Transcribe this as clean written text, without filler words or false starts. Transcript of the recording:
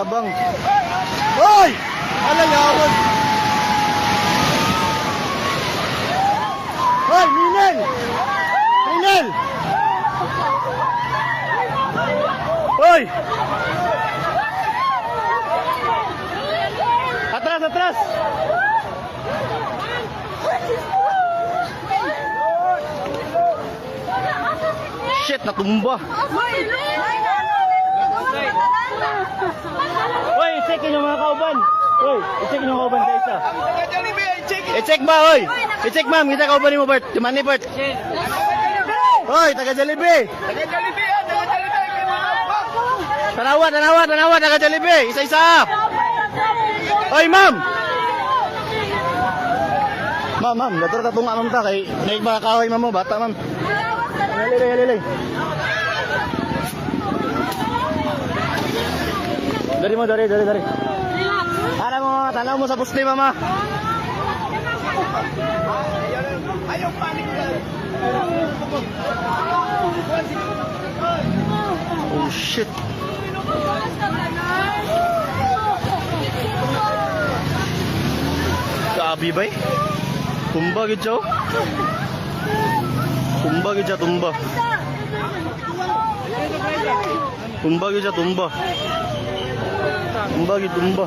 Tabang. Hoy! Alayawon. Hoy, Minel! Minel! Hoy! Atras, atras! Shit, natumba. Hoy, i-check yung mga kauban. Hoy, i-check yung kauban sa isa. I-check ba, hoy? I-check ma'am, kita kauban mo, Bert. Tumani, Bert. Hoy, taga Jollibee. Tanawa, tanawa, tanawa, taga Jollibee. Isa-isa. Hoy, ma'am. Ma'am, dator ta tunga ma'am ta kay naig mga kahoy ma'am mo, bata ma'am. Halili. Dari mo. Tanaw mo sa puste, mama. Ayaw panik ka. Oh shit. Grabe ba? Tumba gid siya. Tumba gid siya, tumba. Tumba gid siya, tumba. Tumba gid, tumba.